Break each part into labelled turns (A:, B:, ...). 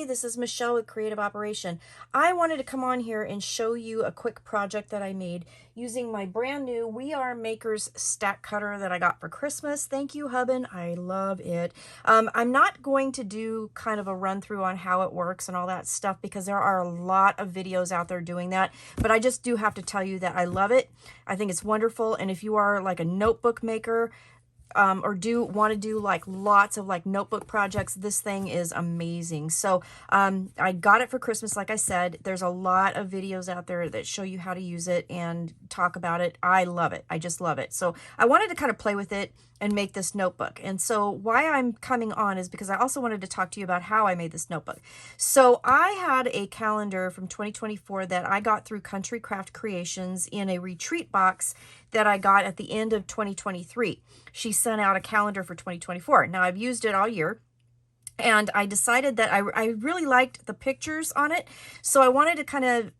A: Hey, this is Michelle with Creative Operation. I wanted to come on here and show you a quick project that I made using my brand new We Are Makers stack cutter that I got for Christmas. Thank you, Hubby. I love it. I'm not going to do kind of a run through on how it works and all that stuff because there are a lot of videos out there doing that, but I just do have to tell you that I love it. I think it's wonderful, and if you are like a notebook maker, or want to do like lots of like notebook projects, this thing is amazing. So I got it for Christmas. Like I said, there's a lot of videos out there that show you how to use it and talk about it. I love it. I just love it. So I wanted to kind of play with it and make this notebook. And so why I'm coming on is because I also wanted to talk to you about how I made this notebook. So I had a calendar from 2024 that I got through Country Craft Creations in a retreat box that I got at the end of 2023. She sent out a calendar for 2024. Now I've used it all year, and I decided that I really liked the pictures on it. So I wanted to kind of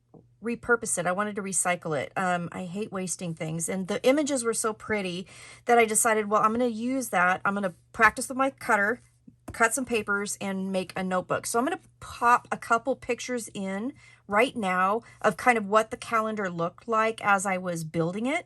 A: repurpose it. I wanted to recycle it. I hate wasting things, and the images were so pretty that I decided, well, I'm going to use that. I'm going to practice with my cutter, cut some papers, and make a notebook. So I'm going to pop a couple pictures in right now of kind of what the calendar looked like as I was building it.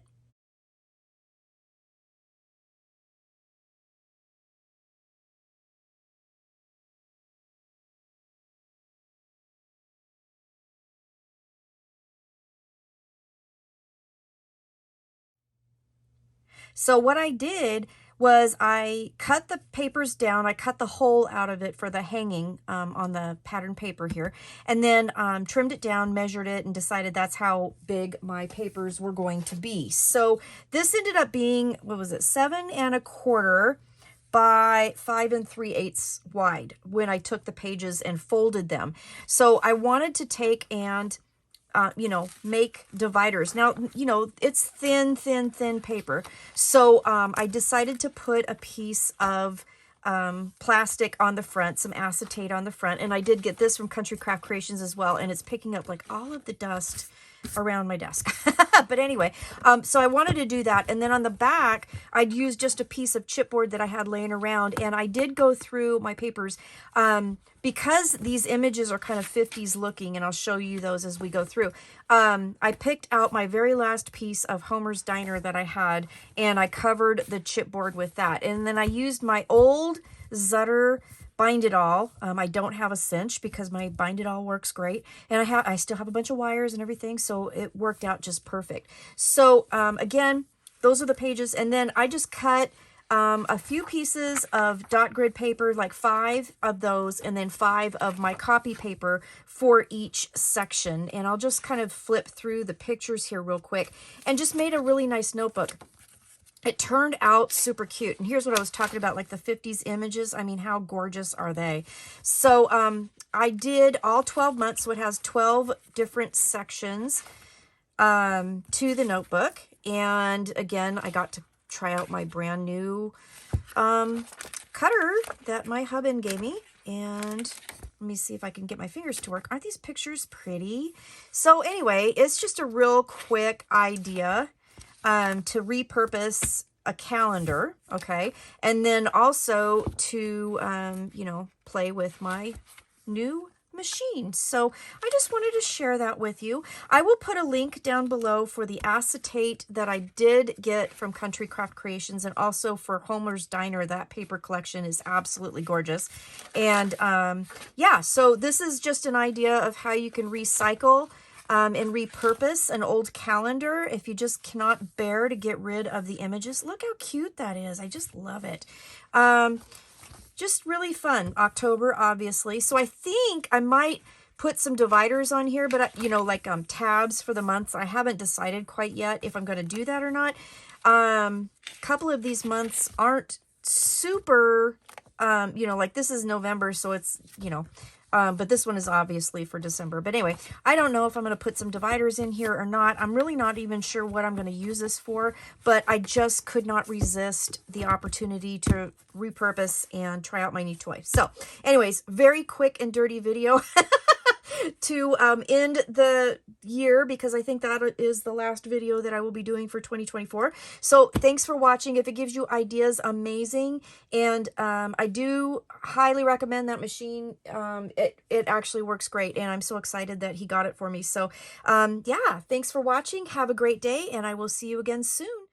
A: So what I did was I cut the papers down. I cut the hole out of it for the hanging on the pattern paper here, and then trimmed it down, measured it, and decided that's how big my papers were going to be. So this ended up being, what was it, 7 1/4 by 5 3/8 wide when I took the pages and folded them. So I wanted to take and make dividers. Now, it's thin paper. So I decided to put a piece of plastic on the front, some acetate on the front. And I did get this from Country Craft Creations as well. And it's picking up like all of the dust around my desk. But anyway, so I wanted to do that. And then on the back, I'd use just a piece of chipboard that I had laying around. And I did go through my papers because these images are kind of 50s looking, and I'll show you those as we go through. I picked out my very last piece of Homer's Diner that I had, and I covered the chipboard with that. And then I used my old Zutter Bind-it-All. I don't have a cinch because my Bind-it-All works great, and I still have a bunch of wires and everything, so it worked out just perfect. So again, those are the pages, and then I just cut a few pieces of dot grid paper, like 5 of those, and then 5 of my copy paper for each section. And I'll just kind of flip through the pictures here real quick, and just made a really nice notebook. It turned out super cute. And here's what I was talking about, like the 50s images. I mean, how gorgeous are they? So I did all 12 months, so it has 12 different sections to the notebook. And again, I got to try out my brand new cutter that my hubby gave me. And let me see if I can get my fingers to work. Aren't these pictures pretty? So anyway, it's just a real quick idea to repurpose a calendar, okay? And then also to, play with my new machine. So I just wanted to share that with you. I will put a link down below for the acetate that I did get from Country Craft Creations, and also for Homer's Diner. That paper collection is absolutely gorgeous. And yeah, so this is just an idea of how you can recycle and repurpose an old calendar if you just cannot bear to get rid of the images. Look how cute that is. I just love it. Just really fun. October, obviously. So I think I might put some dividers on here, but like tabs for the months. I haven't decided quite yet if I'm going to do that or not. A couple of these months aren't super, like this is November, so it's, but this one is obviously for December. But anyway, I don't know if I'm going to put some dividers in here or not. I'm really not even sure what I'm going to use this for, but I just could not resist the opportunity to repurpose and try out my new toy. So anyways, very quick and dirty video. to end the year, because I think that is the last video that I will be doing for 2024. So thanks for watching. If it gives you ideas, amazing. And I do highly recommend that machine. It actually works great, and I'm so excited that he got it for me. So yeah, thanks for watching. Have a great day, and I will see you again soon.